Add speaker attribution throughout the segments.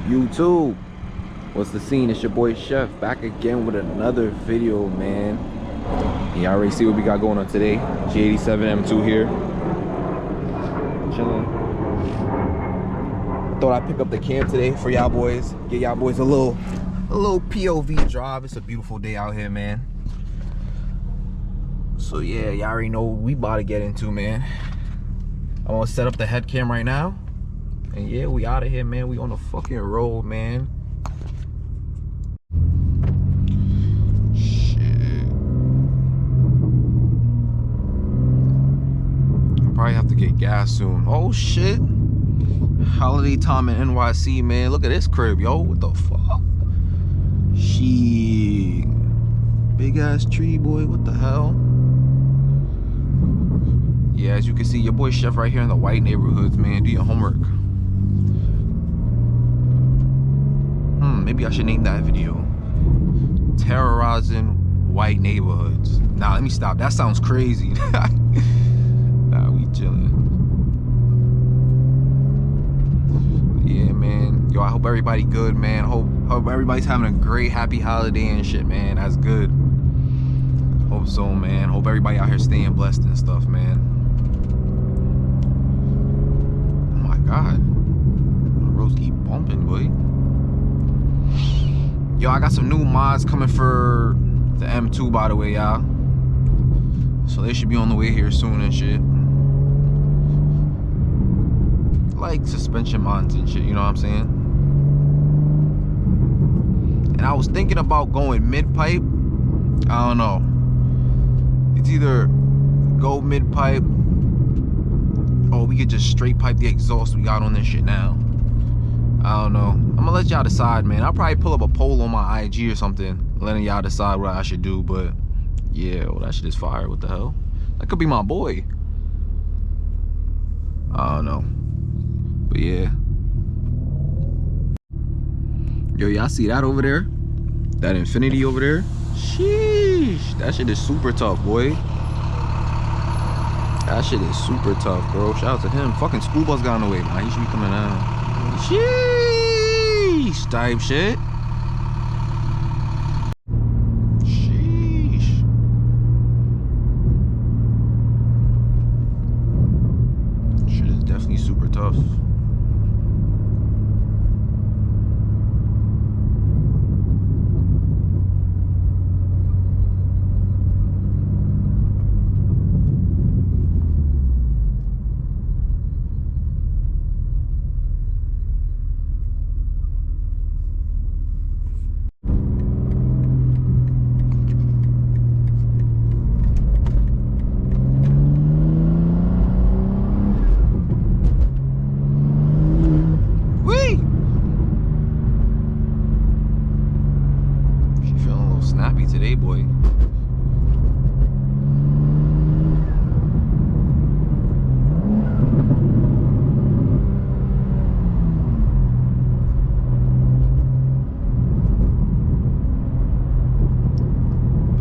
Speaker 1: YouTube, what's the scene? It's your boy Chef back again with another video, man. You already see what we got going on today. G87 M2 here, chilling. Thought I'd pick up the cam today for y'all boys, get y'all boys a little POV drive. It's a beautiful day out here, man. So yeah, y'all already know what we about to get into, man. I'm gonna set up the head cam right now. And yeah, we out of here, man. We on the fucking road, man. Shit. I'll probably have to get gas soon. Oh shit. Holiday time in NYC, man. Look at this crib, yo. What the fuck? Shit. Big ass tree, boy. What the hell? Yeah, as you can see, your boy Chef right here in the white neighborhoods, man. Do your homework. Maybe I should name that video Terrorizing White Neighborhoods. Nah, let me stop. That sounds crazy. Nah, we chilling. Yeah, man. Yo, I hope everybody good, man. Hope everybody's having a great, happy holiday and shit, man. That's good. Hope so, man. Hope everybody out here staying blessed and stuff, man. Oh my God. The roads keep bumping, boy. Yo, I got some new mods coming for the M2, by the way, y'all. So they should be on the way here soon and shit. Like suspension mods and shit, you know what I'm saying? And I was thinking about going mid-pipe. I don't know. It's either go mid-pipe or we could just straight pipe the exhaust we got on this shit now. I don't know. I'm gonna let y'all decide, man. I'll probably pull up a poll on my IG or something, letting y'all decide what I should do. But yeah, well, that shit is fire. What the hell? That could be my boy. I don't know. But yeah. Yo, y'all see that over there? That Infinity over there? Sheesh. That shit is super tough, boy. That shit is super tough, bro. Shout out to him. Fucking school bus got on the way, man. He should be coming out. Sheesh, type shit. Sheesh. Shit is definitely super tough. Snappy today, boy.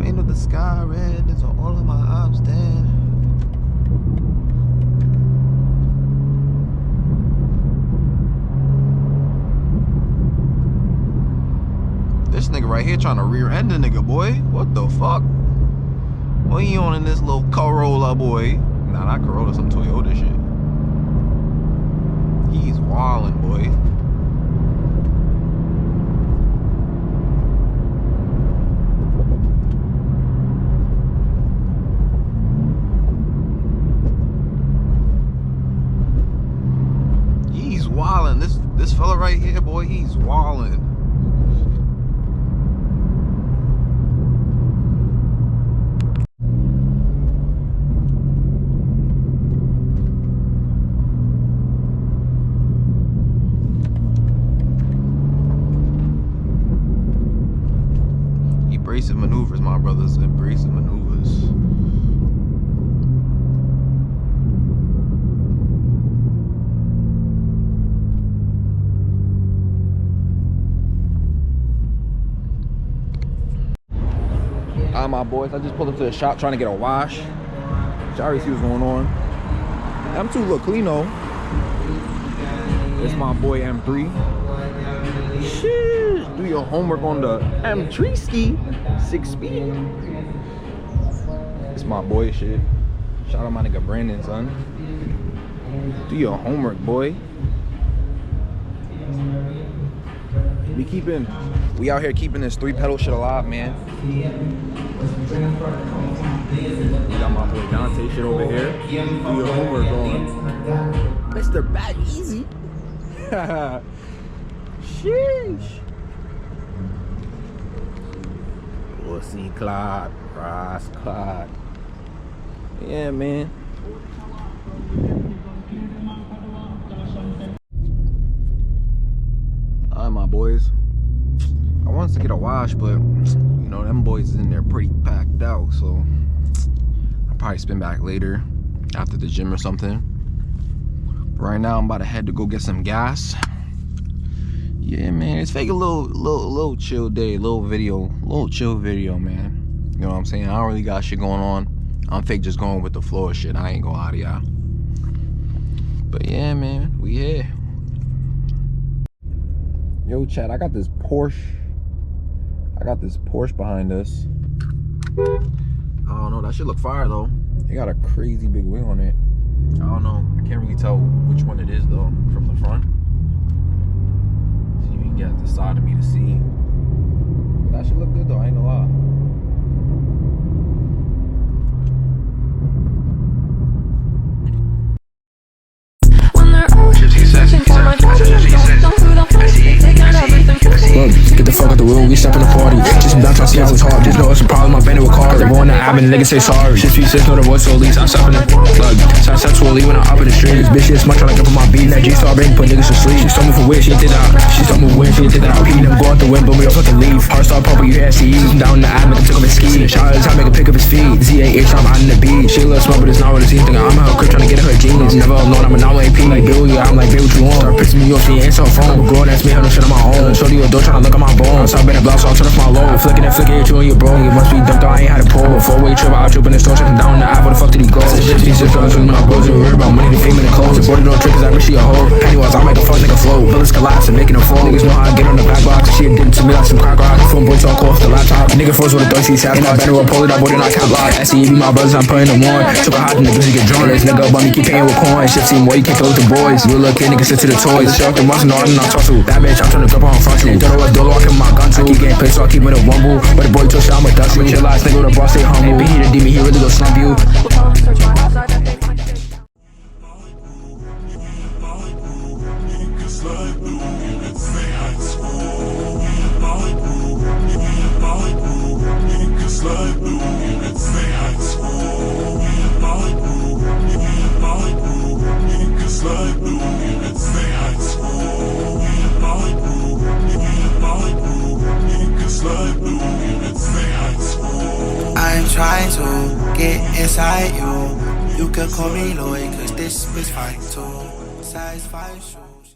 Speaker 1: Paint of the sky red, that's on all of my ops dead. This nigga right here trying to rear end the nigga, boy. What the fuck? What you on in this little Corolla, boy? Nah, not Corolla, some Toyota shit. He's wildin', boy. He's wildin'. This fella right here, boy, he's wildin'. Abrasive maneuvers, my brothers. Abrasive maneuvers. Alright, my boys, I just pulled up to the shop trying to get a wash. Y'all already see what's going on. M2 look clean though. It's my boy M3. your homework on the M2 ski 6-speed. It's my boy shit. Shout out my nigga Brandon, son. Do your homework, boy. We out here keeping this 3-pedal shit alive, man. We got my boy Dante shit over here. Do your homework on Mr. Bad Easy. Sheesh. Pussy Clyde, Ross Clyde. Yeah, man. Alright, my boys. I wanted to get a wash, but you know them boys is in there pretty packed out, so I'll probably spin back later after the gym or something. Right now, I'm about to head to go get some gas. Yeah, man, it's fake a little chill day, little chill video, man. You know what I'm saying? I don't really got shit going on. I'm fake just going with the flow of shit. I ain't gonna lie to y'all. But yeah, man, we here. Yo, chat, I got this Porsche behind us. I don't know, that shit look fire though. It got a crazy big wheel on it. I don't know, I can't really tell which one it is though from the front. So you can get at the side of me to see. But that shit look good though, I ain't gonna lie.
Speaker 2: Look, get the fuck out the room, we step in the party. Just down trying to see how it's hard. Just know it's a problem, I've been with cars. They want to app and niggas say sorry. 636, know the voice, so at least I'm stepping in. Look, sunset to a leave when I'm up in the street. This bitch is smart trying to get on my beat. That G-Star bang, put niggas to sleep. She told me for where she did out. She told me when she did that out. He them go out the wind, but we don't fucking leave. Heart start pumping, you hear SCE. Down in the admin, took him his ski. Shout out to time, make a pick up his feet. Z8H, I'm out in the beat. She a little small, but it's not what it seems. Thinking I'm in her crib trying to get in her jeans. Never alone, I'm a now AP. Like, Bill, yeah, I'm like, Bill, what you want? Start pissing me off, she ain't answer her phone. Girl, that's me, I know shit on my own. Shorty your door trying to look at my bones. I've been a blouse, so I'll turn off my low. Flicking and flicking at you and your bro. You must be dumped out, I ain't had a pull. A 4-way trip, I'll trip in the store, checking down the app. Where the fuck did he go? 56 drugs with my bros, you worry about money, the fame, and the clothes. The border don't trip, cause I wish she a hoe. Pennywise, I'll make a fuck nigga flow. Bullets collapse and making them fall. Niggas know how I get on the back box. She did to me like some crack rock. Phone boy talk off the laptop. Nigga froze with a thirsty sap. And I better pull it up, boy, then I cap lock. SCE be my brothers, I'm putting them on. Took a hot and the bitch get drawn. This nigga above me, keep paying with coins. Shit seem more, you can't throw with the boys. You a little kid, nigga sit to the toys. Show up the muscle, no, I'm not talk to. That bitch, I'm trying to drop on front you. Don't know what door locking my gun to. I keep getting pissed, so I keep it a wumble. But the boy told shit, I'm a dust. With your last nigga with a boss, stay humble. Be he the demon, he really go slump you.
Speaker 3: I'm trying to get inside you. You can call me Lloyd, cause this is fine too. Size 5 shoes.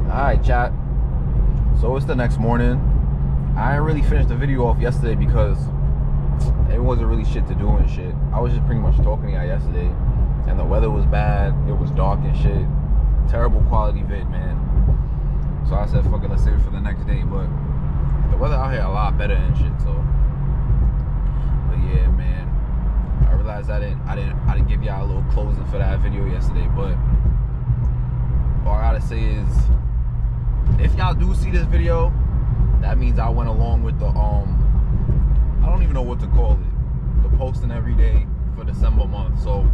Speaker 1: Alright, chat. So it's the next morning. I didn't really finish the video off yesterday because it wasn't really shit to do and shit. I was just pretty much talking to y'all yesterday, and the weather was bad. It was dark and shit. Terrible quality vid, man. So I said, fuck it, let's save it for the next day. But the weather out here a lot better and shit. So, but yeah, man. I realized I didn't give y'all a little closing for that video yesterday. But all I gotta say is, if y'all do see this video, that means I went along with the I don't even know what to call it, the posting every day for December month. So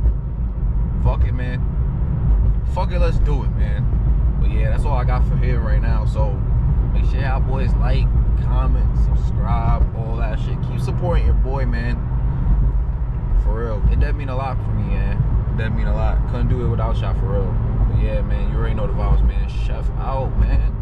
Speaker 1: fuck it, man. Fuck it, let's do it, man. But yeah, that's all I got for here right now. So make sure y'all boys like, comment, subscribe, all that shit. Keep supporting your boy, man. For real, it does mean a lot for me, man. It does mean a lot. Couldn't do it without y'all, for real. But yeah, man, you already know the vibes, man. Chef out, man.